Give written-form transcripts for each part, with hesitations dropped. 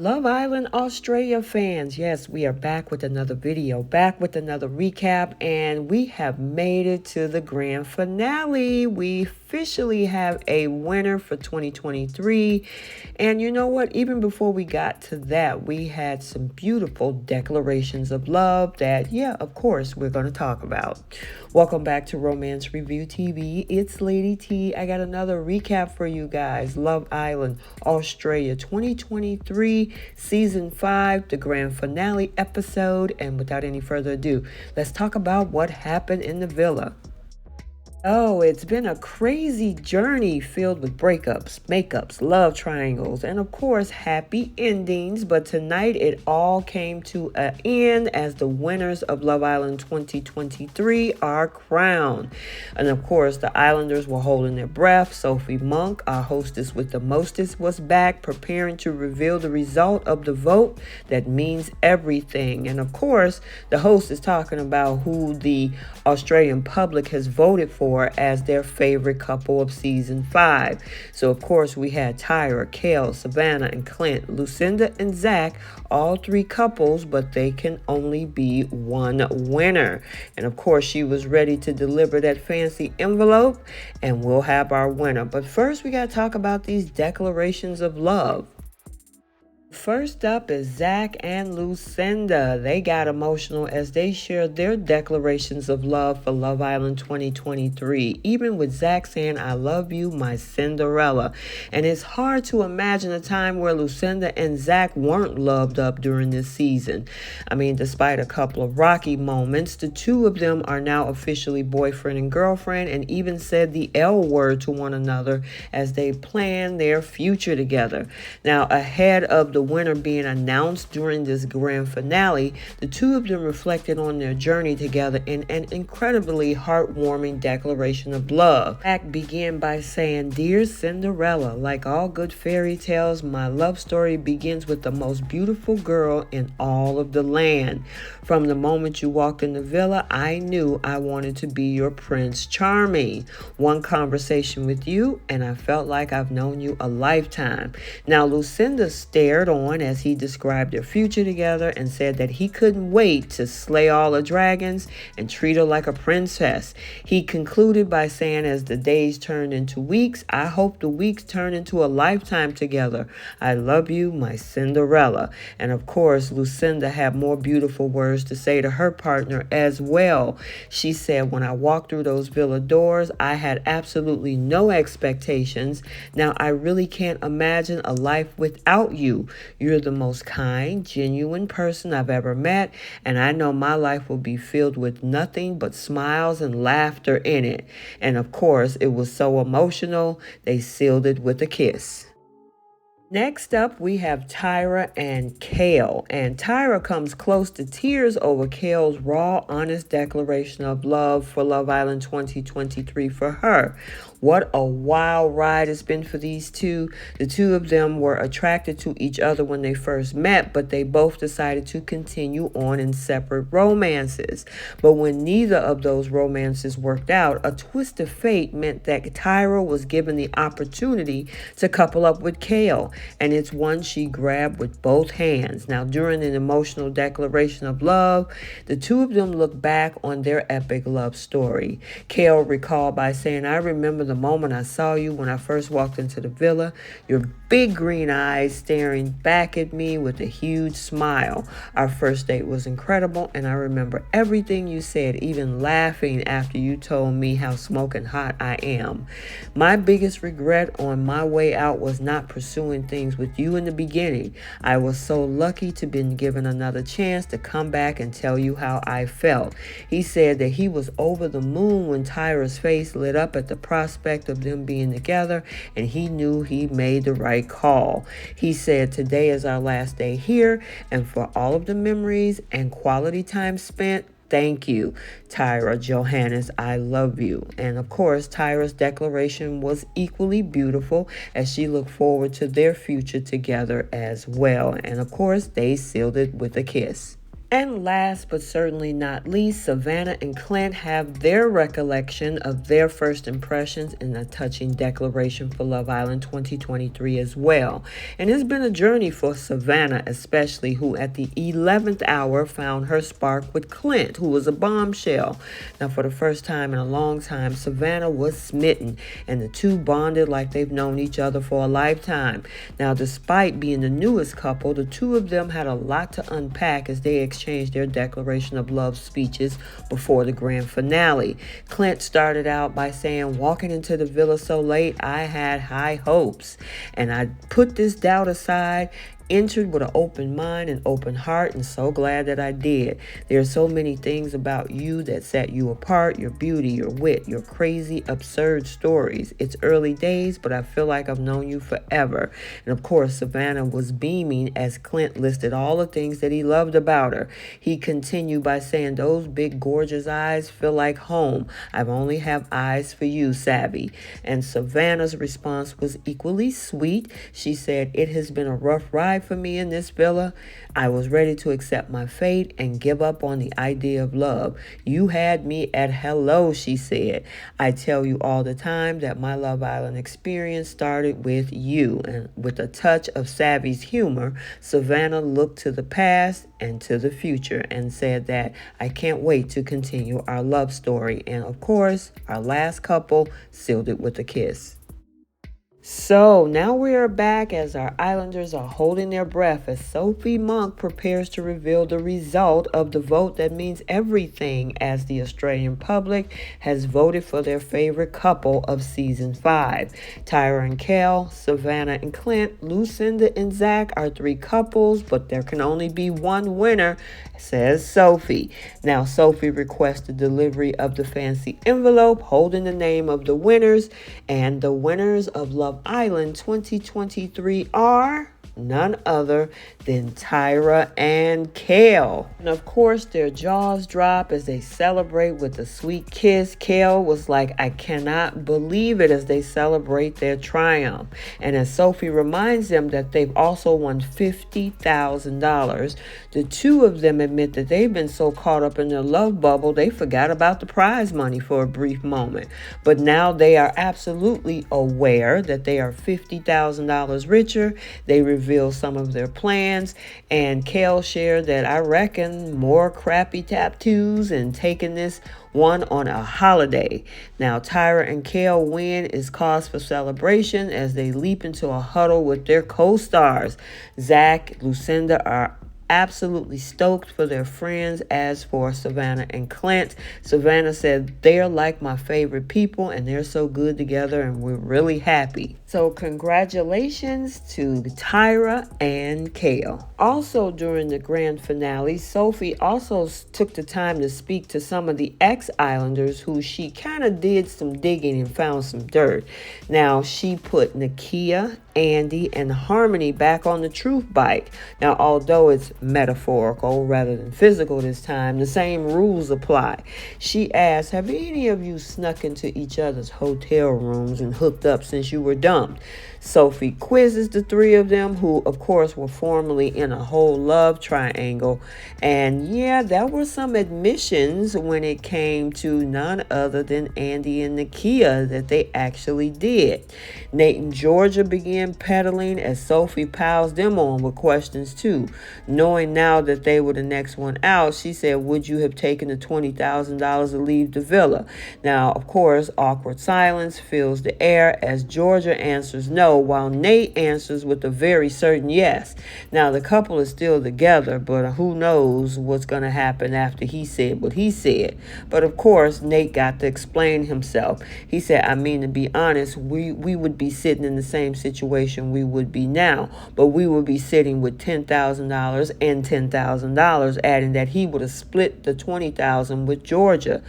Love Island Australia fans, yes, we are back with another video, back with another recap, and we have made it to the grand finale. We officially have a winner for 2023. And you know what? Even before we got to that, we had some beautiful declarations of love that, yeah, of course, we're going to talk about. Welcome back to Romance Review TV. It's Lady T. I got another recap for you guys. Love Island Australia 2023 Season 5, the grand finale episode. And without any further ado, let's talk about what happened in the villa. Oh, it's been a crazy journey filled with breakups, makeups, love triangles, and of course, happy endings. But tonight it all came to an end as the winners of Love Island 2023 are crowned. And of course, the Islanders were holding their breath. Sophie Monk, our hostess with the mostest, was back preparing to reveal the result of the vote that means everything. And of course, the host is talking about who the Australian public has voted for as their favorite couple of season 5. So of course we had Tyra, Kale, Savannah and Clint, Lucinda and Zach, all three couples, but they can only be one winner. And of course she was ready to deliver that fancy envelope and we'll have our winner. But first we got to talk about these declarations of love. First up is Zach and Lucinda. They got emotional as they shared their declarations of love for Love Island 2023, even with Zach saying, "I love you, my Cinderella." And it's hard to imagine a time where Lucinda and Zach weren't loved up during this season. I mean, despite a couple of rocky moments, the two of them are now officially boyfriend and girlfriend and even said the L word to one another as they plan their future together. Now, ahead of the winner being announced during this grand finale, the two of them reflected on their journey together in an incredibly heartwarming declaration of love. Zach began by saying, "Dear Cinderella, like all good fairy tales, my love story begins with the most beautiful girl in all of the land. From the moment you walked in the villa, I knew I wanted to be your Prince Charming. One conversation with you, and I felt like I've known you a lifetime." Now, Lucinda stared on as he described their future together and said that he couldn't wait to slay all the dragons and treat her like a princess. He concluded by saying, "As the days turned into weeks, I hope the weeks turn into a lifetime together. I love you, my Cinderella." And of course, Lucinda had more beautiful words to say to her partner as well. She said, "When I walked through those villa doors, I had absolutely no expectations. Now I really can't imagine a life without you. You're the most kind, genuine person I've ever met, and I know my life will be filled with nothing but smiles and laughter in it." And of course, it was so emotional, they sealed it with a kiss. Next up, we have Tyra and Kale. And Tyra comes close to tears over Kale's raw, honest declaration of love for Love Island 2023 for her. What a wild ride it's been for these two. The two of them were attracted to each other when they first met, but they both decided to continue on in separate romances. But when neither of those romances worked out, a twist of fate meant that Tyra was given the opportunity to couple up with Kale. And it's one she grabbed with both hands. Now, during an emotional declaration of love, the two of them look back on their epic love story. Kale recalled by saying, "I remember the moment I saw you when I first walked into the villa, your big green eyes staring back at me with a huge smile. Our first date was incredible, and I remember everything you said, even laughing after you told me how smoking hot I am. My biggest regret on my way out was not pursuing things with you in the beginning. I was so lucky to been given another chance to come back and tell you how I felt." He said that he was over the moon when Tyra's face lit up at the prospect of them being together, and he knew he made the right call. He said, "Today is our last day here, and for all of the memories and quality time spent, thank you, Tyra Johannes, I love you." And of course, Tyra's declaration was equally beautiful as she looked forward to their future together as well. And of course, they sealed it with a kiss. And last but certainly not least, Savannah and Clint have their recollection of their first impressions in a touching declaration for Love Island 2023 as well. And it's been a journey for Savannah, especially, who at the 11th hour found her spark with Clint, who was a bombshell. Now, for the first time in a long time, Savannah was smitten, and the two bonded like they've known each other for a lifetime. Now, despite being the newest couple, the two of them had a lot to unpack as they exchanged their declaration of love speeches before the grand finale. Clint started out by saying, "Walking into the villa so late, I had high hopes, and I put this doubt aside, entered with an open mind and open heart, and so glad that I did. There are so many things about you that set you apart: your beauty, your wit, your crazy, absurd stories. It's early days, but I feel like I've known you forever." And of course, Savannah was beaming as Clint listed all the things that he loved about her. He continued by saying, "Those big, gorgeous eyes feel like home. I've only have eyes for you, Savvy." And Savannah's response was equally sweet. She said, "It has been a rough ride for me in this villa. I was ready to accept my fate and give up on the idea of love. You had me at hello," she said. "I tell you all the time that my Love Island experience started with you." And with a touch of Savvy's humor, Savannah looked to the past and to the future and said that, "I can't wait to continue our love story." And of course, our last couple sealed it with a kiss. So now we are back as our Islanders are holding their breath as Sophie Monk prepares to reveal the result of the vote that means everything, as the Australian public has voted for their favorite couple of season 5. Tyra and Kale, Savannah and Clint, Lucinda and Zach are 3 couples, but there can only be one winner, says Sophie. Now, Sophie requests the delivery of the fancy envelope holding the name of the winners, and the winners of Love Island 2023 are none other than Tyra and Kale. And of course, their jaws drop as they celebrate with a sweet kiss. Kale was like, "I cannot believe it," as they celebrate their triumph. And as Sophie reminds them that they've also won $50,000, the two of them admit that they've been so caught up in their love bubble they forgot about the prize money for a brief moment. But now they are absolutely aware that they are $50,000 richer. They reveal some of their plans, and Kale shared that, "I reckon more crappy tattoos and taking this one on a holiday." Now, Tyra and Kale win is cause for celebration as they leap into a huddle with their co-stars. Zach, Lucinda are absolutely stoked for their friends. As for Savannah and Clint, Savannah said, "They're like my favorite people and they're so good together and we're really happy." So congratulations to Tyra and Kale. Also during the grand finale, Sophie also took the time to speak to some of the ex-Islanders who she kind of did some digging and found some dirt. Now, she put Nakia, Andy, and Harmony back on the truth bike. Now, although it's metaphorical rather than physical this time, the same rules apply. She asked, "Have any of you snuck into each other's hotel rooms and hooked up since you were dumped?" Sophie quizzes the 3 of them, who of course were formerly in a whole love triangle. And yeah, there were some admissions when it came to none other than Andy and Nakia that they actually did. Nate and Georgia began peddling as Sophie piles them on with questions too. Knowing now that they were the next one out, she said, "Would you have taken the $20,000 to leave the villa?" Now, of course, awkward silence fills the air as Georgia answers no, while Nate answers with a very certain yes. Now, the couple is still together, but who knows what's going to happen after he said what he said. But of course, Nate got to explain himself. He said, "I mean, to be honest, we would be sitting in the same situation we would be now, but we would be sitting with $10,000 and $10,000, adding that he would have split the $20,000 with Georgia."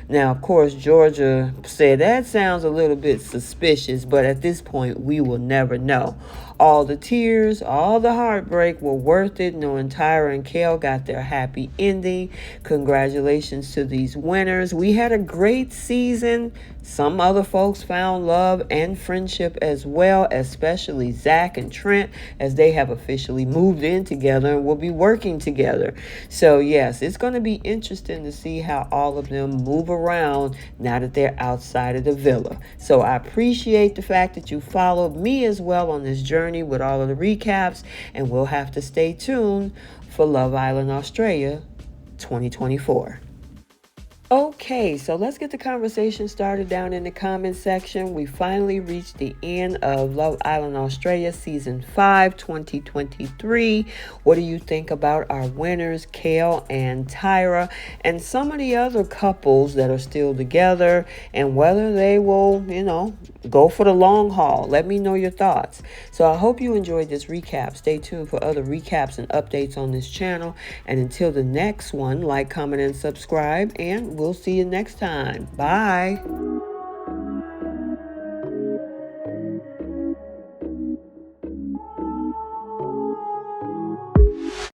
Now, of course, Georgia said that sounds a little bit suspicious, but at this point, we will never know. All the tears, all the heartbreak were worth it, knowing Tyra and Kale got their happy ending. Congratulations to these winners. We had a great season. Some other folks found love and friendship as well, especially Zach and Trent, as they have officially moved in together and will be working together. So yes, it's going to be interesting to see how all of them move around now that they're outside of the villa. So I appreciate the fact that you followed me as well on this journey with all of the recaps, and we'll have to stay tuned for Love Island Australia 2024. Okay, so let's get the conversation started down in the comment section. We finally reached the end of Love Island Australia Season 5, 2023. What do you think about our winners, Kale and Tyra, and some of the other couples that are still together, and whether they will, go for the long haul? Let me know your thoughts. So I hope you enjoyed this recap. Stay tuned for other recaps and updates on this channel. And until the next one, like, comment, and subscribe, and we'll see you next time. Bye.